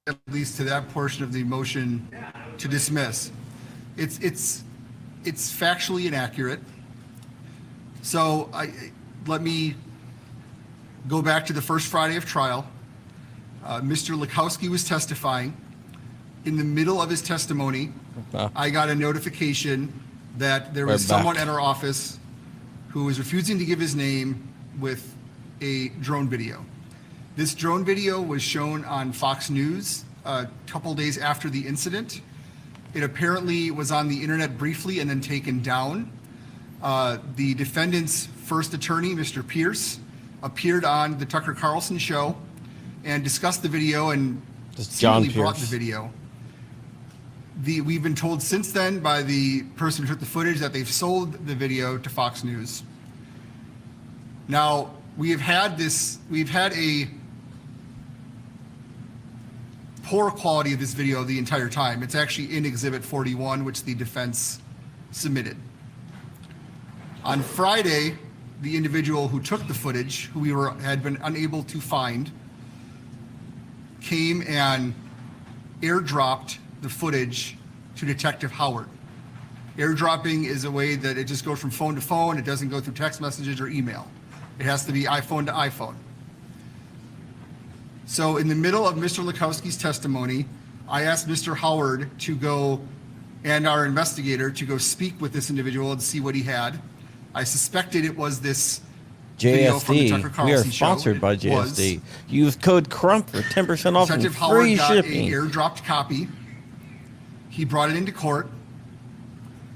at least to that portion of the motion to dismiss. It's factually inaccurate. So let me go back to the first Friday of trial. Mr. Lukowski was testifying. In the middle of his testimony, I got a notification that there was someone at our office who was refusing to give his name with a drone video. This drone video was shown on Fox News a couple days after the incident. It apparently was on the internet briefly and then taken down. The defendant's first attorney, Mr. Pierce, appeared on the Tucker Carlson show and discussed the video and seemingly brought the video. We've been told since then by the person who took the footage that they've sold the video to Fox News. Now, we've had a poor quality of this video the entire time. It's actually in Exhibit 41, which the defense submitted. On Friday, the individual who took the footage, who had been unable to find, came and airdropped the footage to Detective Howard. Airdropping is a way that it just goes from phone to phone. It doesn't go through text messages or email. It has to be iPhone to iPhone. So in the middle of Mr. Lukowski's testimony, I asked Mr. Howard to go, and our investigator, to go speak with this individual and see what he had. I suspected it was this video from the Tucker Carlson we are show. sponsored by JSD. Use code CRUMP for 10% off and Detective free Howard got shipping. an airdropped copy. He brought it into court.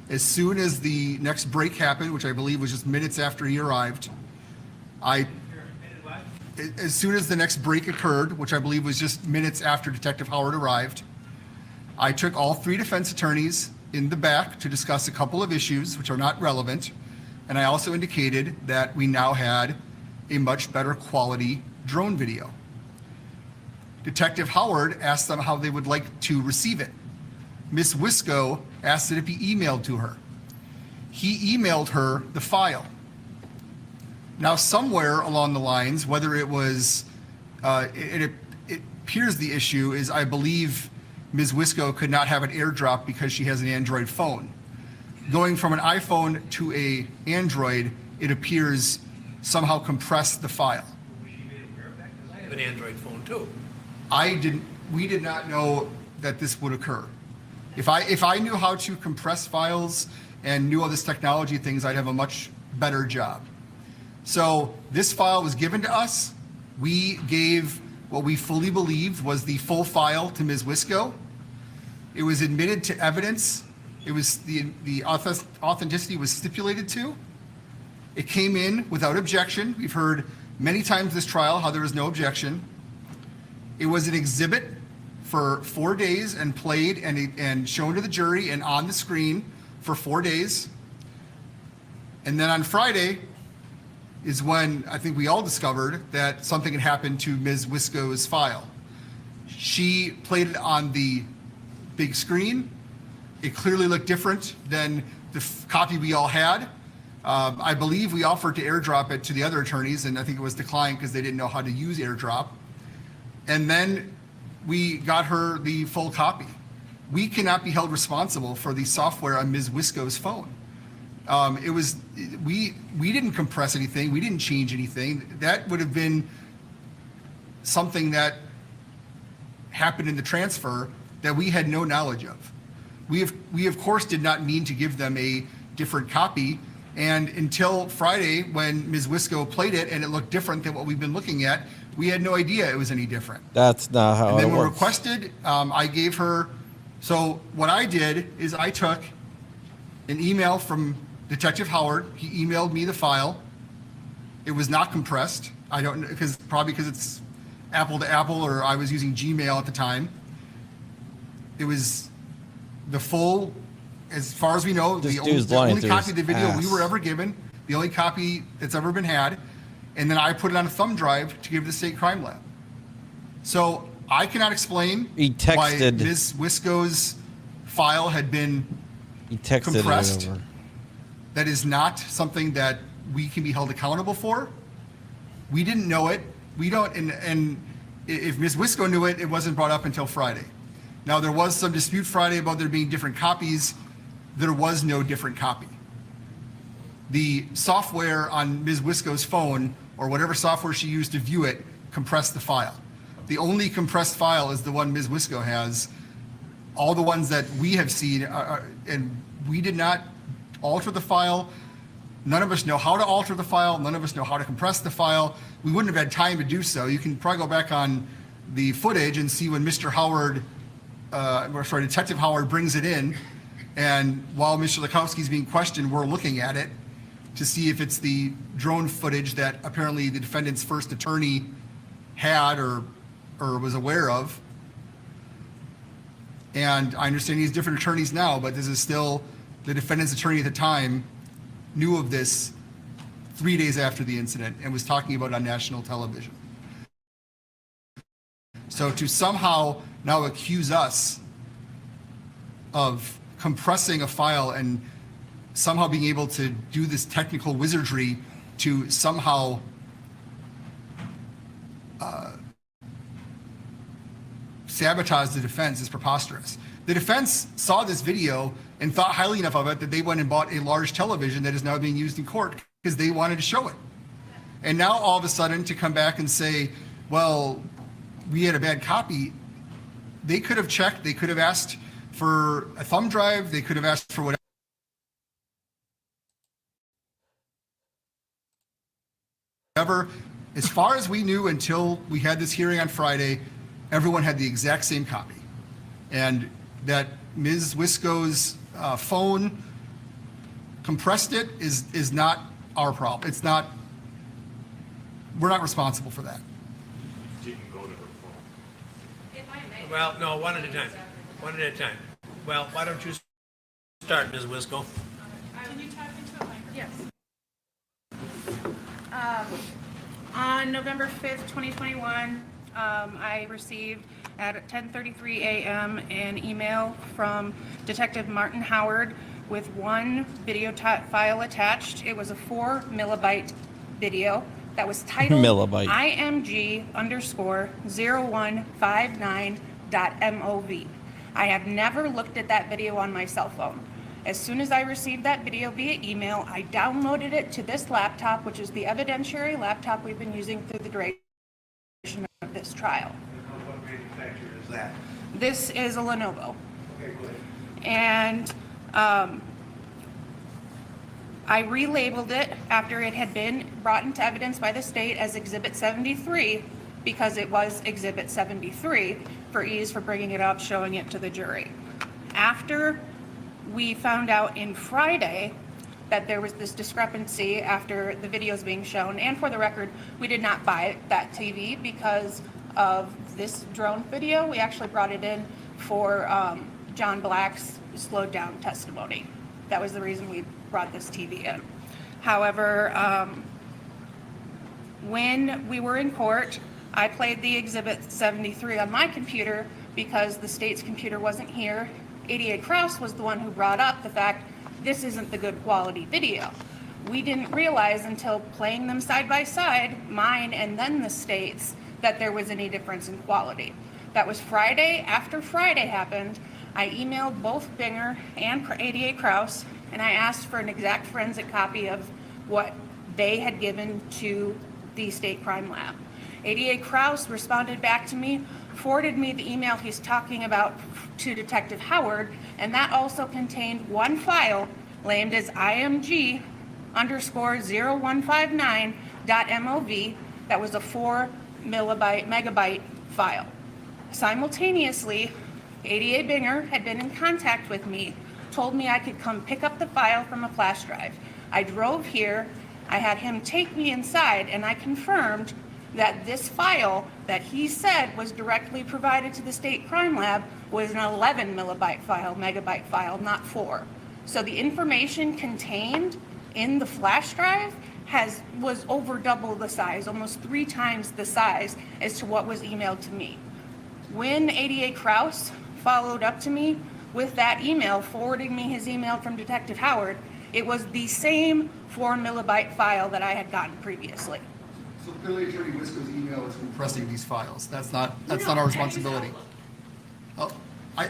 As soon as the next break happened, which I believe was just minutes after he arrived, as soon as the next break occurred, which I believe was just minutes after Detective Howard arrived, I took all three defense attorneys in the back to discuss a couple of issues which are not relevant. And I also indicated that we now had a much better quality drone video. Detective Howard asked them how they would like to receive it. Ms. Wisco asked that it be emailed to her. He emailed her the file. Now, somewhere along the lines, whether it was, it appears the issue is, I believe Ms. Wisco could not have an airdrop because she has an Android phone. Going from an iPhone to an Android, it appears somehow compressed the file. I have an Android phone too. We did not know that this would occur. If I knew how to compress files and knew all this technology things, I'd have a much better job. So this file was given to us. We gave what we fully believed was the full file to Ms. Wisco. It was admitted to evidence. It was the authenticity was stipulated to. It came in without objection. We've heard many times this trial how there was no objection. It was an exhibit for 4 days and played and shown to the jury and on the screen for 4 days. And then on Friday is when I think we all discovered that something had happened to Ms. Wisco's file. She played it on the big screen. It clearly looked different than the copy we all had. I believe we offered to airdrop it to the other attorneys, and I think it was declined because they didn't know how to use airdrop. And then we got her the full copy. We cannot be held responsible for the software on Ms. Wisco's phone. We didn't compress anything. We didn't change anything. That would have been something that happened in the transfer that we had no knowledge of. We of course did not mean to give them a different copy. And until Friday, when Ms. Wisco played it and it looked different than what we've been looking at, we had no idea it was any different. That's not how it works. And then when requested, I gave her, so what I did is I took an email from Detective Howard. He emailed me the file. It was not compressed. I don't know, probably because it's Apple to Apple, or I was using Gmail at the time. It was the full, as far as we know, the only copy of the video we were ever given, the only copy that's ever been had, and then I put it on a thumb drive to give the state crime lab. So I cannot explain why Ms. Wisco's file had been compressed. That is not something that we can be held accountable for. We didn't know it. We don't, and if Ms. Wisco knew it, it wasn't brought up until Friday. Now, there was some dispute Friday about there being different copies. There was no different copy. The software on Ms. Wisco's phone, or whatever software she used to view it, compressed the file. The only compressed file is the one Ms. Wisco has. All the ones that we have seen, and we did not alter the file. None of us know how to alter the file. None of us know how to compress the file. We wouldn't have had time to do so. You can probably go back on the footage and see when Mr. Howard, Detective Howard brings it in. And while Mr. Lukowski is being questioned, we're looking at it to see if it's the drone footage that apparently the defendant's first attorney had or was aware of. And I understand he's different attorneys now, but this is still the defendant's attorney at the time knew of this 3 days after the incident and was talking about it on national television. So to somehow now accuse us of compressing a file and somehow being able to do this technical wizardry to somehow sabotage the defense is preposterous. The defense saw this video and thought highly enough of it that they went and bought a large television that is now being used in court because they wanted to show it. And now all of a sudden to come back and say, well, we had a bad copy, they could have checked, they could have asked for a thumb drive, they could have asked for whatever. As far as we knew until we had this hearing on Friday, everyone had the exact same copy. And that Ms. Wisco's phone compressed it is not our problem. It's not, we're not responsible for that. Didn't go to her phone. If I may. Well, no, one at a time. One at a time. Well, why don't you start, Ms. Wisco? Can you tap into a microphone? Yes. On November 5th, 2021, I received at 10:33 a.m. an email from Detective Martin Howard with one video file attached. It was a 4 millibyte video that was titled Millibyte. IMG_0159.mov. I have never looked at that video on my cell phone. As soon as I received that video via email, I downloaded it to this laptop, which is the evidentiary laptop we've been using through the duration of this trial. What manufacturer is that? This is a Lenovo. Okay, good. And I relabeled it after it had been brought into evidence by the state as Exhibit 73 because it was Exhibit 73 for ease for bringing it up, showing it to the jury. After we found out in Friday that there was this discrepancy after the videos being shown, and for the record, we did not buy that TV because of this drone video. We actually brought it in for John Black's slowed down testimony. That was the reason we brought this TV in. However, when we were in court, I played the Exhibit 73 on my computer because the state's computer wasn't here. ADA Krause was the one who brought up the fact this isn't the good quality video. We didn't realize until playing them side by side, mine and then the state's, that there was any difference in quality. That was Friday. After Friday happened, I emailed both Binger and ADA Krause, and I asked for an exact forensic copy of what they had given to the state crime lab. ADA Krause responded back to me, forwarded me the email he's talking about to Detective Howard, and that also contained one file named as IMG_0159.mov that was a 4 megabyte file. Simultaneously, ADA Binger had been in contact with me, told me I could come pick up the file from a flash drive. I drove here, I had him take me inside, and I confirmed that this file that he said was directly provided to the state crime lab was an 11 megabyte file, not 4. So the information contained in the flash drive was over double the size, almost 3 times the size as to what was emailed to me. When ADA Krause followed up to me with that email, forwarding me his email from Detective Howard, it was the same 4 millibyte file that I had gotten previously. So clearly Attorney Wisco's email is compressing these files. That's not No, our I use responsibility. Outlook. Oh,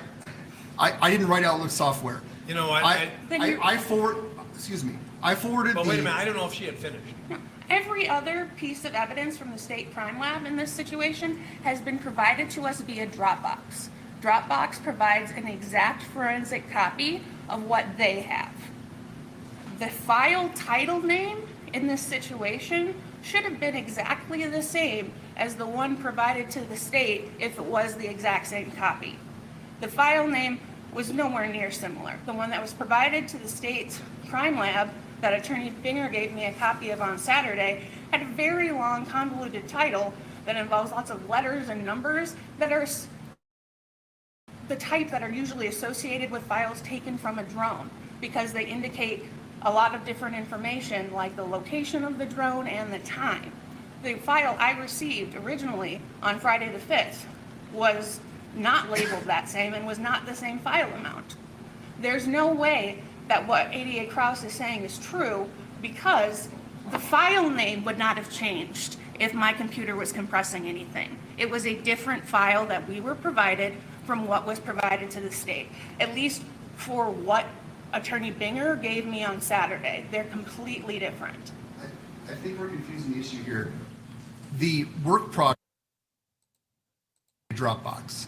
I didn't write Outlook software. You know what? I forwarded But wait a the, minute, I don't know if she had finished. Every other piece of evidence from the state crime lab in this situation has been provided to us via Dropbox. Dropbox provides an exact forensic copy of what they have. The file title name in this situation should have been exactly the same as the one provided to the state if it was the exact same copy. The file name was nowhere near similar. The one that was provided to the state's crime lab that Attorney Binger gave me a copy of on Saturday had a very long convoluted title that involves lots of letters and numbers that are the type that are usually associated with files taken from a drone because they indicate a lot of different information like the location of the drone and the time. The file I received originally on Friday the 5th was not labeled that same and was not the same file amount. There's no way that what ADA Krause is saying is true because the file name would not have changed if my computer was compressing anything. It was a different file that we were provided from what was provided to the state, at least for what Attorney Binger gave me on Saturday. They're completely different. I think we're confusing the issue here. The work product Dropbox.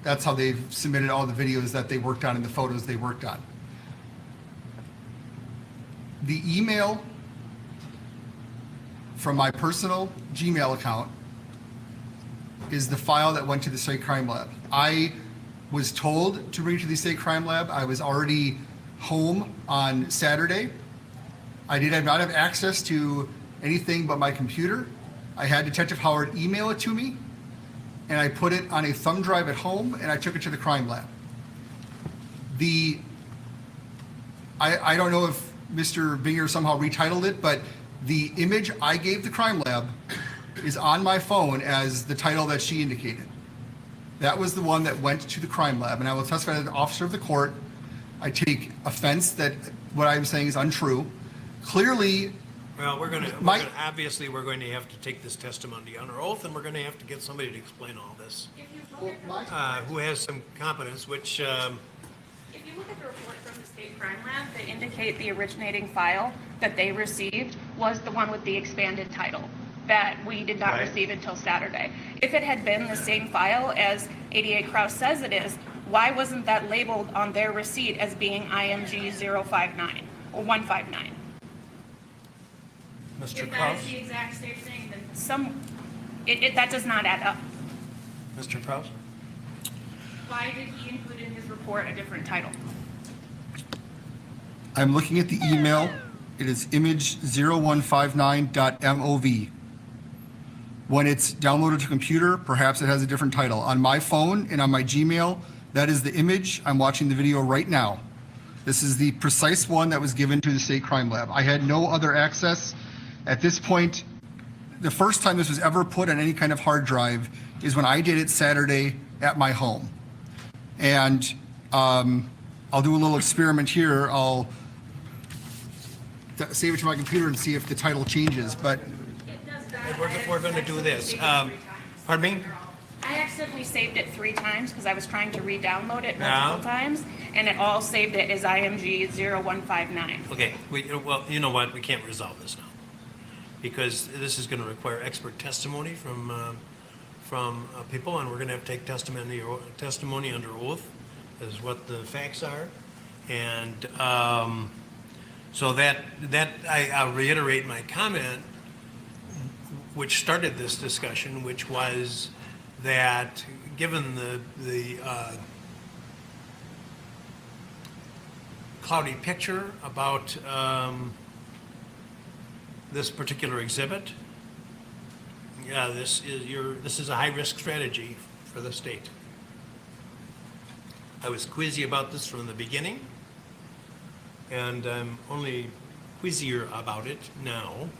That's how they've submitted all the videos that they worked on and the photos they worked on. The email from my personal Gmail account is the file that went to the state crime lab. I was told to bring it to the state crime lab. I was already home on Saturday. I did not have access to anything but my computer. I had Detective Howard email it to me, and I put it on a thumb drive at home, and I took it to the crime lab. I don't know if Mr. Binger somehow retitled it, but the image I gave the crime lab is on my phone as the title that she indicated. That was the one that went to the crime lab, and I will testify as an officer of the court. I take offense that what I'm saying is untrue. Clearly, Well, My- obviously, we're going to have to take this testimony under oath, and we're going to have to get somebody to explain all this, who has some competence, which, If you look at the report from the state crime lab, they indicate the originating file that they received was the one with the expanded title that we did not Right. receive until Saturday. If it had been the same file as ADA Krause says it is, why wasn't that labeled on their receipt as being IMG 059 or 159? Mr. If that Kraus? is the exact same thing, then that does not add up. Mr. Kraus? Why did he include in his report a different title? I'm looking at the email. It is image0159.mov. When it's downloaded to computer, perhaps it has a different title. On my phone and on my Gmail, that is the image. I'm watching the video right now. This is the precise one that was given to the state crime lab. I had no other access. At this point, the first time this was ever put on any kind of hard drive is when I did it Saturday at my home. And I'll do a little experiment here. I'll save it to my computer and see if the title changes, but We're going to do this. Pardon me? I accidentally saved it 3 times because I was trying to re-download it Yeah. multiple times, and it all saved it as IMG 0159. Okay, well, you know what, we can't resolve this now, because this is going to require expert testimony from people, and we're going to have to take testimony under oath as what the facts are, and so I'll reiterate my comment, which started this discussion, which was that given the cloudy picture about this particular exhibit, yeah, this is a high-risk strategy for the state. I was queasy about this from the beginning, and I'm only queasier about it now.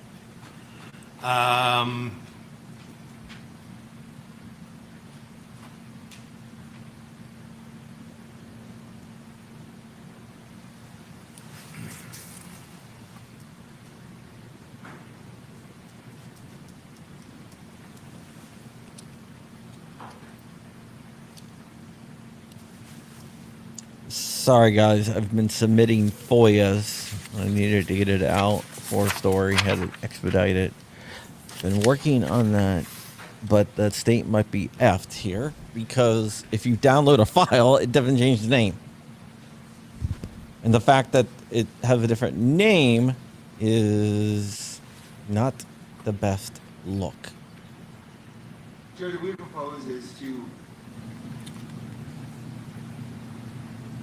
Sorry, guys. I've been submitting FOIAs. I needed to get it out for a story. Had to expedite it. Been working on that, but the state might be effed here because if you download a file, it doesn't change the name. And the fact that it has a different name is not the best look. Judge, what we propose is to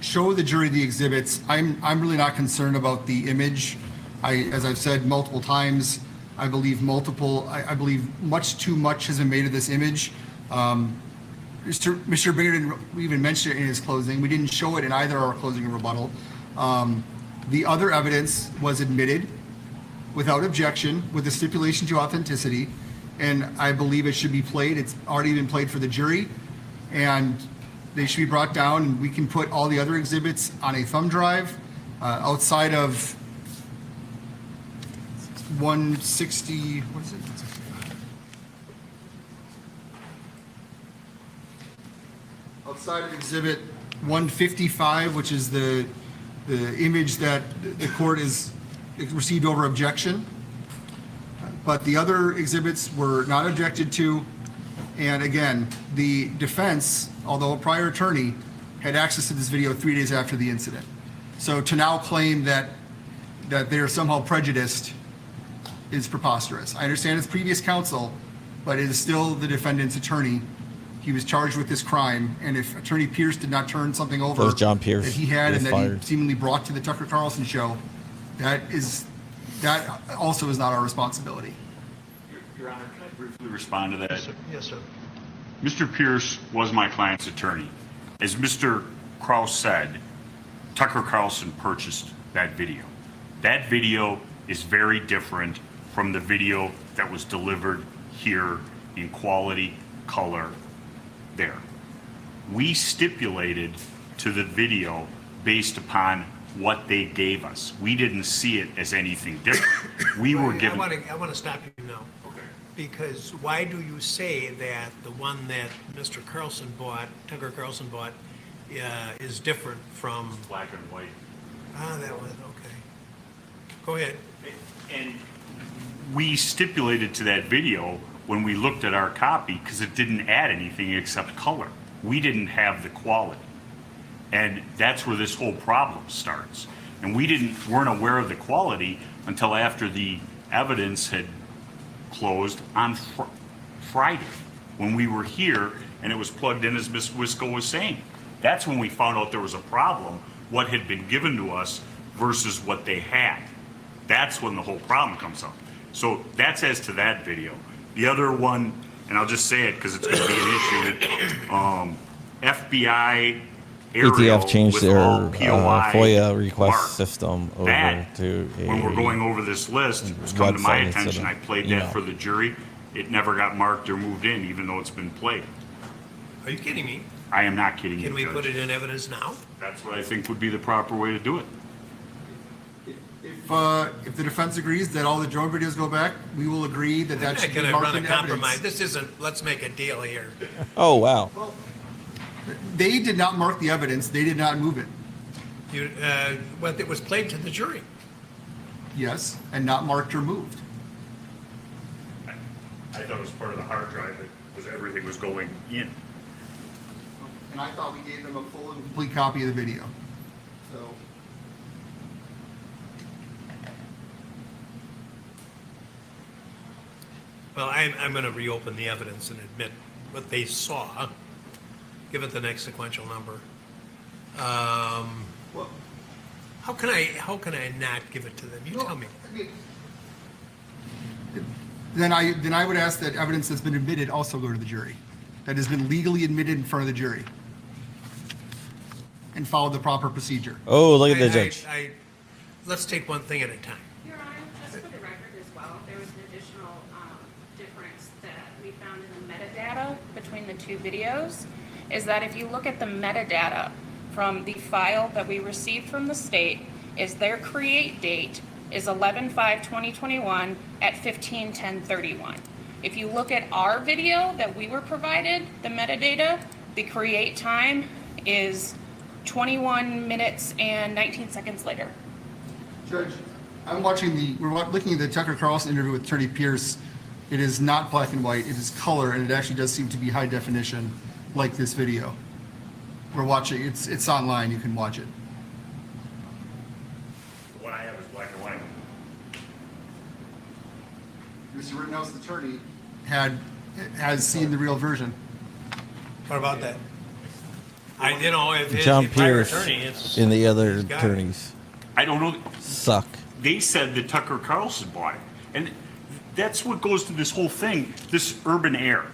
show the jury the exhibits. I'm really not concerned about the image. As I've said multiple times, I believe much too much has been made of this image. Mr. Binger didn't even mention it in his closing. We didn't show it in either our closing or rebuttal. The other evidence was admitted without objection with a stipulation to authenticity, and I believe it should be played. It's already been played for the jury, and they should be brought down, and we can put all the other exhibits on a thumb drive outside of 160, what is it? Outside of exhibit 155, which is the image that the court is received over objection. But the other exhibits were not objected to. And again, the defense, although a prior attorney, had access to this video 3 days after the incident. So to now claim that they are somehow prejudiced is preposterous. I understand it's previous counsel, but it is still the defendant's attorney. He was charged with this crime, and if Attorney Pierce did not turn something over That was John Pierce. that he had and that Fired. he seemingly brought to the Tucker Carlson show, that also is not our responsibility. Your Honor, can I briefly respond to that? Yes, sir. Mr. Pierce was my client's attorney. As Mr. Kraus said, Tucker Carlson purchased that video. That video is very different from the video that was delivered here in quality, color, there. We stipulated to the video based upon what they gave us. We didn't see it as anything different. We were given. I want to stop you now. Okay. Because why do you say that the one that Mr. Carlson bought, Tucker Carlson bought, is different from? Black and white. That was, okay. Go ahead. And we stipulated to that video when we looked at our copy because it didn't add anything except color. We didn't have the quality. And that's where this whole problem starts. And we weren't aware of the quality until after the evidence had closed on Friday, when we were here and it was plugged in as Ms. Wisco was saying. That's when we found out there was a problem, what had been given to us versus what they had. That's when the whole problem comes up. So that's as to that video. The other one, and I'll just say it because it's going to be an issue, FBI aerial ATF changed with their all POI FOIA request marked. system over That, to a when we're going over this list, it's come to my website instead attention, of I played email. that for the jury. It never got marked or moved in, even though it's been played. Are you kidding me? I am not kidding you, Can we Judge. put it in evidence now? That's what I think would be the proper way to do it. If the defense agrees that all the drone videos go back, we will agree that I'm that not should be going to marked run a in compromise. evidence. This isn't, let's make a deal here. Oh, wow. They did not mark the evidence. They did not move it. But it was played to the jury. Yes, and not marked or moved. I thought it was part of the hard drive because everything was going in. And I thought we gave them a full and complete copy of the video. So. Well, I'm going to reopen the evidence and admit what they saw. Give it the next sequential number. Well, How can I not give it to them? You tell me. Then I would ask that evidence that's been admitted also go to the jury, that has been legally admitted in front of the jury, and follow the proper procedure. Oh, look at the judge. Let's take one thing at a time. Your Honor, just for the record as well, there was an additional difference that we found in the metadata between the two videos, is that if you look at the metadata from the file that we received from the state, is their create date is 11/5/2021 at 15/10/31. If you look at our video that we were provided, the metadata, the create time is 21 minutes and 19 seconds later. Judge, we're looking at the Tucker Carlson interview with Attorney Pierce. It is not black and white, it is color, and it actually does seem to be high definition, like this video. We're watching, it's online, you can watch it. What I have is black and white. Mr. Rittenhouse, the attorney, has seen the real version. What about that? If his John prior Pierce attorney, it's. and the other his guy. attorneys I don't know. suck. They said that Tucker Carlson bought it. And that's what goes to this whole thing, this urban air.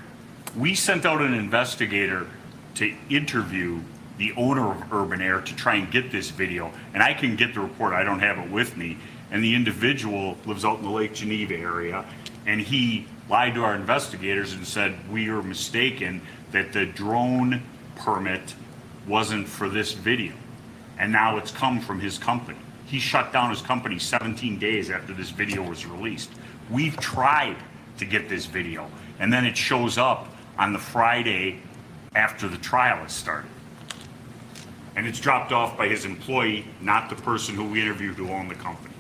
We sent out an investigator to interview the owner of Urban Air to try and get this video. And I can get the report, I don't have it with me. And the individual lives out in the Lake Geneva area. And he lied to our investigators and said, we are mistaken that the drone permit wasn't for this video. And now it's come from his company. He shut down his company 17 days after this video was released. We've tried to get this video, and then it shows up on the Friday after the trial has started. And it's dropped off by his employee, not the person who we interviewed who owned the company.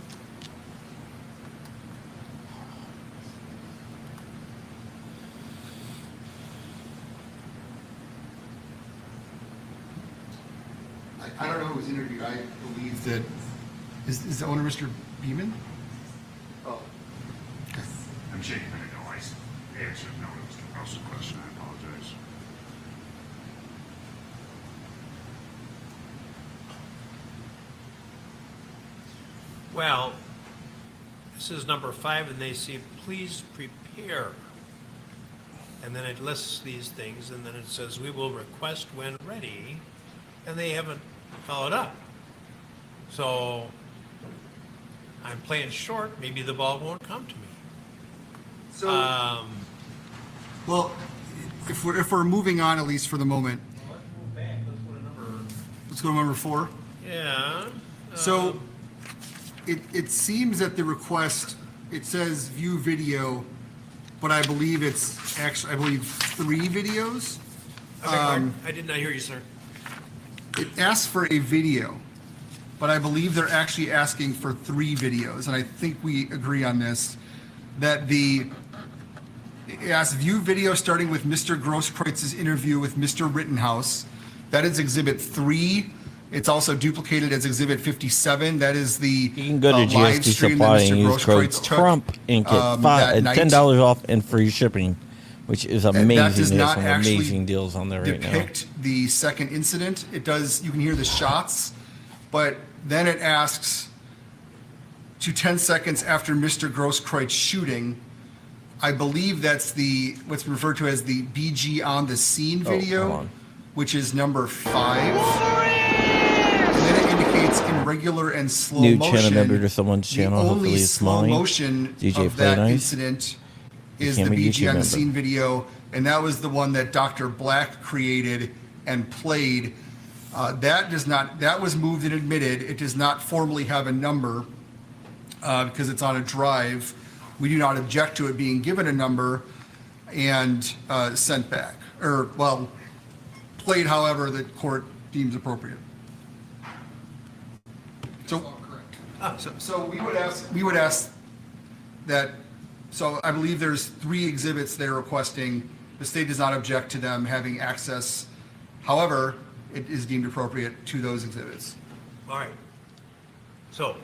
I don't know who was interviewed. I believe that is the owner Mr. Beeman? Oh. I'm shaking my head, no, I answered no to Mr. Carlson's question, I apologize. Well, this is number 5, and they say, please prepare. And then it lists these things, and then it says, we will request when ready, and they haven't followed up. So I'm playing short, maybe the ball won't come to me. So, well, if we're moving on, at least for the moment, Let's move back, let's go to number 4. Yeah. So, it seems that the request, it says view video, but I believe it's actually, 3 videos. I did not hear you, sir. It asks for a video, but I believe they're actually asking for 3 videos, and I think we agree on this, that it asks view video starting with Mr. Grosskreuz's interview with Mr. Rittenhouse. That is Exhibit 3. It's also duplicated as Exhibit 57. That is the You can go to live GST stream Supply that and Mr. use code Grosskreutz took, CRUMP and get that night. $10 off and free shipping, which is amazing. That does There's not some actually amazing deals on there right now. depict the second incident. It does, you can hear the shots, but then it asks to 10 seconds after Mr. Grosskreutz shooting. I believe that's what's referred to as the BG on the scene hold video, on. which is number 5. And then it indicates in regular and slow New motion. channel member to someone's channel. The Hopefully only it's slow mine. motion DJ of Play that Nice. incident is the Became a BG YouTube on the member. scene video, and that was the one that Dr. Black created and played. That was moved and admitted. It does not formally have a number because it's on a drive. We do not object to it being given a number and sent back, or, well, played however the court deems appropriate. So we would ask that, so I believe there's 3 exhibits they're requesting. The state does not object to them having access. However, it is deemed appropriate to those exhibits. All right. So,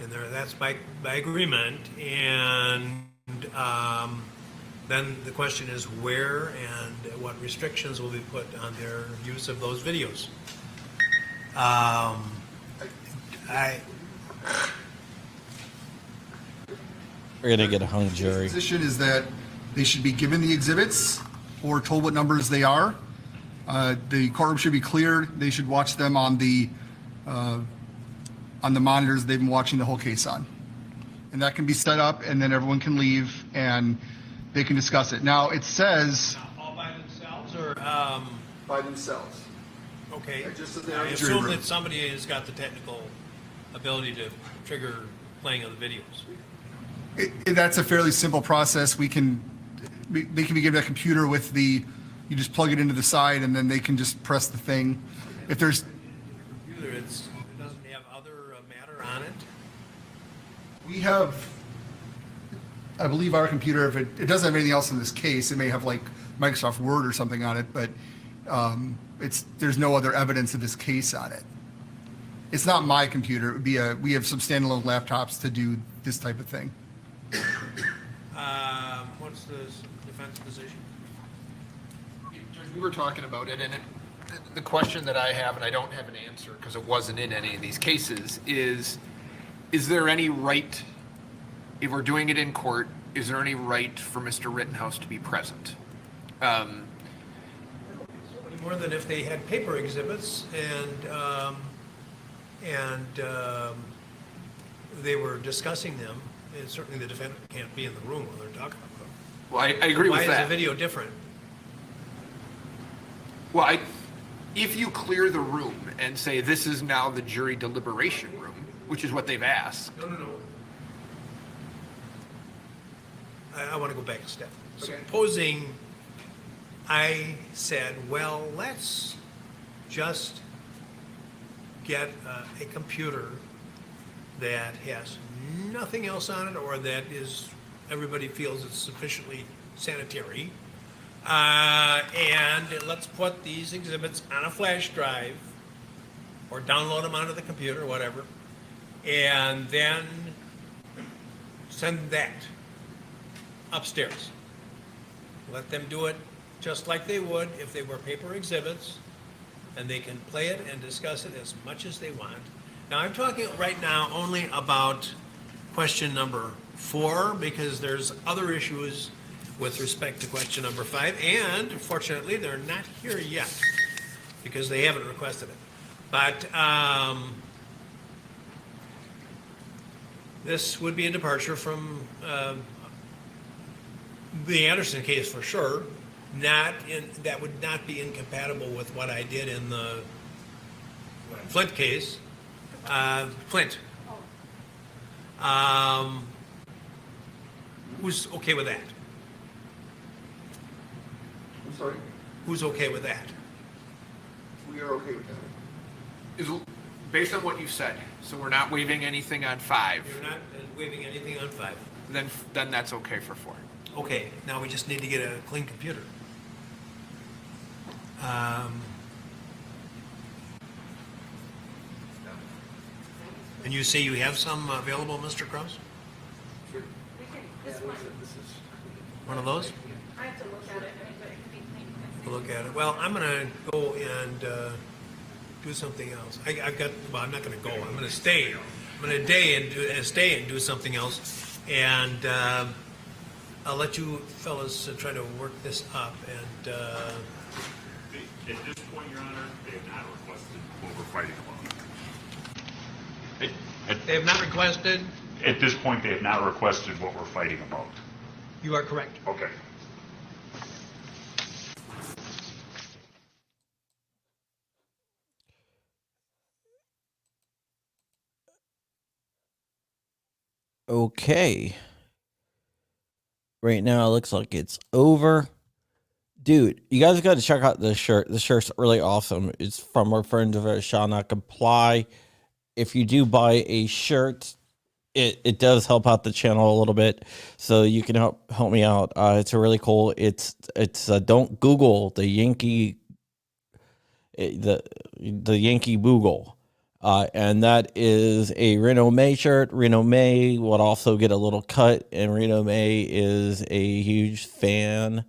and that's by agreement, and then the question is where and what restrictions will be put on their use of those videos. We're gonna get a hung His jury. position is that they should be given the exhibits or told what numbers they are. The courtroom should be cleared. They should watch them on the monitors they've been watching the whole case on. And that can be set up, and then everyone can leave and they can discuss it. Now, it says All by themselves, or by themselves. okay? Yeah, just so they're I in the jury assume room. that somebody has got the technical ability to trigger playing of the videos. That's a fairly simple process. They can be given a computer with you just plug it into the side and then they can just press the thing. If there's, Computer, it doesn't have other matter on it. we have, I believe our computer, if it doesn't have anything else in this case, it may have like Microsoft Word or something on it, but there's no other evidence of this case on it. It's not my computer. It would be we have some standalone laptops to do this type of thing. What's the defense position? We were talking about it, and the question that I have, and I don't have an answer because it wasn't in any of these cases, is there any right, if we're doing it in court, is there any right for Mr. Rittenhouse to be present? More than if they had paper exhibits and they were discussing them, and certainly the defendant can't be in the room while they're talking about them. Well, I agree with Why is that. the video different? Well, if you clear the room and say this is now the jury deliberation room, which is what they've asked. No. I want to go back a step. Okay. Supposing I said, well, let's just get a computer that has nothing else on it, or that is, everybody feels it's sufficiently sanitary, and let's put these exhibits on a flash drive or download them onto the computer, whatever, and then send that upstairs. Let them do it just like they would if they were paper exhibits, and they can play it and discuss it as much as they want. Now, I'm talking right now only about question number 4, because there's other issues with respect to question number 5, and fortunately, they're not here yet, because they haven't requested it. But this would be a departure from the Anderson case for sure. That would not be incompatible with what I did in the Flint case. Flint. Who's okay with that? I'm sorry, Who's okay with that? we are okay with that. Is based on what you said, so we're not waiving anything on 5, You're not waiving anything on 5. then that's okay for 4. Okay, now we just need to get a clean computer. And you say you have some available, Mr. Kraus? One of those? I have to look at it, but it can be clean. Look at it. Well, I'm gonna go and do something else. I'm not gonna go. I'm gonna stay. I'm gonna stay and do something else. And I'll let you fellas try to work this up. And At this point, Your Honor, they have not requested what we're fighting about. they have not requested. At this point, they have not requested what we're fighting about. You are correct. Okay. Okay. Right now, it looks like it's over. Dude, you guys got to check out this shirt. The shirt's really awesome. It's from our friends over at Shall Not Comply. If you do buy a shirt, it does help out the channel a little bit, so you can help me out. It's a really cool. It's don't Google the Yankee the Yankee Boogle. And that is a Reno May shirt. Reno May would also get a little cut, and Reno May is a huge fan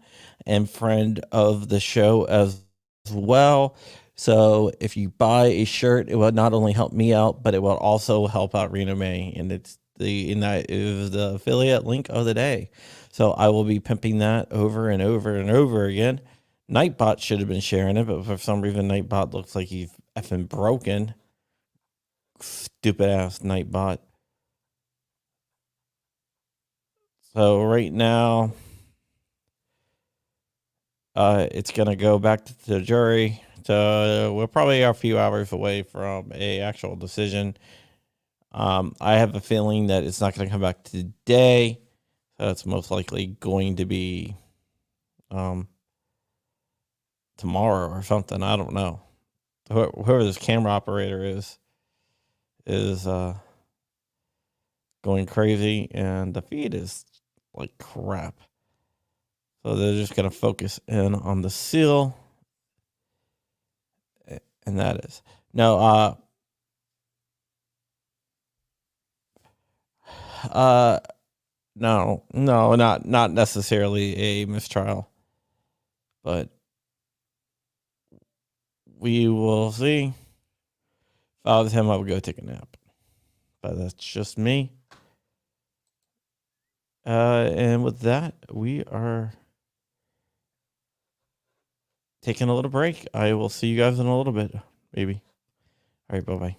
and friend of the show as well. So if you buy a shirt, it will not only help me out, but it will also help out Reno May, and that is the affiliate link of the day. So I will be pimping that over and over and over again. Nightbot should have been sharing it, but for some reason Nightbot looks like he's effing broken. Stupid ass Nightbot. So right now, it's gonna go back to the jury. So we're probably a few hours away from a actual decision. I have a feeling that it's not gonna come back today. So it's most likely going to be tomorrow or something. I don't know. whoever this camera operator is going crazy, and the feed is like crap. So they're just gonna focus in on the seal, and that is no. No, not necessarily a mistrial, but we will see. If I was him, I would go take a nap. But that's just me. And with that, we are taking a little break. I will see you guys in a little bit, maybe. All right, bye-bye.